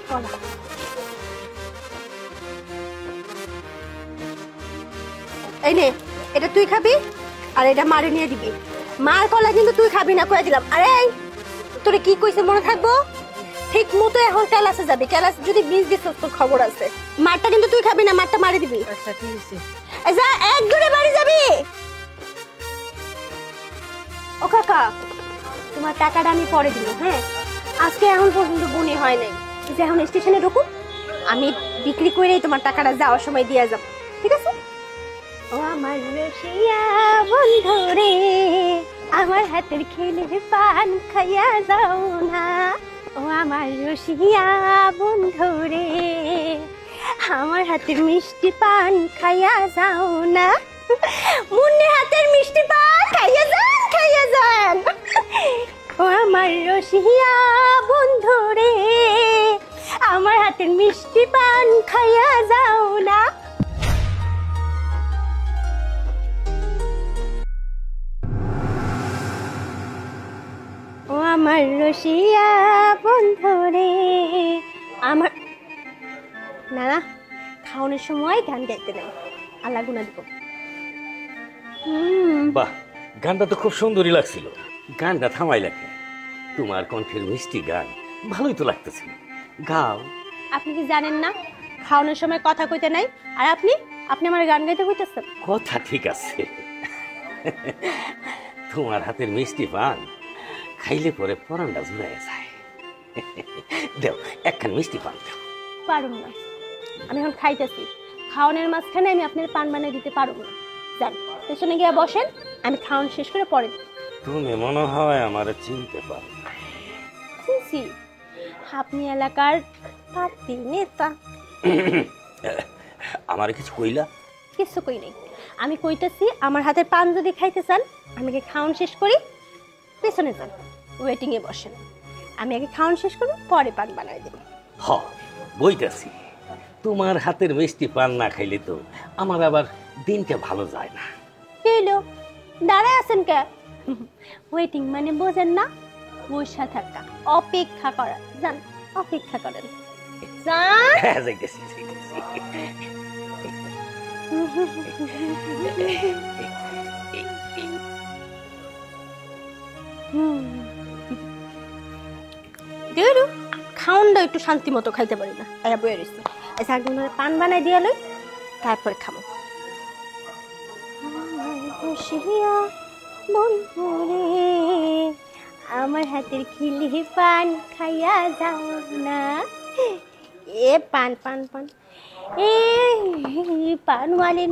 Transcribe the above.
কলা এই নে, এটা তুই খাবি আর এটা মারে নিয়ে দিবি। মার কলা কিন্তু তুই খাবি না, কয়ে দিলাম। আরে তোরে কি কইছে মনে থাকবো? ঠিক মতো এখন ক্লাসে যাবি, ক্লাস যদি মিস দিস তোর খবর আছে। মারটা কিন্তু তুই খাবি না, মারটা মারি দিবি। আচ্ছা ঠিক আছে। যা, এক দূরে বাড়ি যাবি। ও কাকা, তোমার টাকাটা আমি পরে দিব। হ্যাঁ, আজকে এখন পর্যন্ত বনে হয় নাই, যে এখন স্টেশনে ঢুকুক আমি বিক্রি করেই তোমার টাকাটা যাওয়ার সময় দিয়ে যাব, ঠিক আছে? ও আমার রসিয়া বন্ধু রে, আমার হাতের খেলে পান খাইয়া যাও না। ও আমার রসিয়া বন্ধু রে, আমার হাতের মিষ্টি পান খাইয়া যাও না। মুন্নির হাতের মিষ্টি পান খাইয়া যান, খাইয়া যান। ও আমার রসিয়া বন্ধু রে, আমার হাতের মিষ্টি পান খাইয়া যাও না। ও আমার রসিয়া বন্ধু রে, আমার না না, খাওয়ানোর সময় গান গাইতে নেই, আল্লাহ গুনা দিব। বাহ, গানটা তো খুব সুন্দরই লাগছিল। গানটা থামাই লাগে, তোমার কণ্ঠের মিষ্টি গান ভালোই তো লাগতেছিল, গাও। আপনি কি জানেন না খাওয়ানোর সময় কথা কইতে নাই? আর আপনি আপনি আমার গান গাইতে কইতেছেন। কথা ঠিক আছে, তোমার হাতের মিষ্টি পান খাইলে পরে পরানটা জুড়াইয়া যায়। দেও একখান মিষ্টি পান দাও। পারুম না, আমি এখন খাইতেছি। খাওয়ানোর মাঝখানে আমি আপনার পান বানিয়ে দিতে পারবো না। যান, পেছনে গিয়ে বসেন, আমি খাওয়ান শেষ করে পরে দিব। তুমি মনে হয় আমার চিনতে পারো। খুশি, আপনি এলাকার পার্টি নেতা। আমার কিছু কইলা? কিছু কই নাই, আমি কইতেছি আমার হাতের পান যদি খাইতে চান আমাকে খাওয়ান শেষ করি, পেছনে যান, ওয়েটিং এ বসেন। আমি আগে খাওয়ান শেষ করব, পরে পান বানাই দেব। হ, বইতাছি। তোমার হাতের মিষ্টি পান না খাইলে তো আমার আবার দিনটা ভালো যায় না। পেলো দাঁড়ায় আছেন কে? ওয়েটিং মানে বোঝেন না? বসে থাকা, অপেক্ষা করা। যান, অপেক্ষা করেন। যান। হ্যাঁ, যাইতেছি যাইতেছি। দেরু খাওনটা একটু শান্তি মতো খাইতে পারি না, এরা বয়ে রয়েছে। আচ্ছা, একদম পান বানাই দিয়ে লই, তারপরে খাবো। আমার হাতের খিলি পান খাইয়া যাও না। এ পান পান পান, এ পান वाले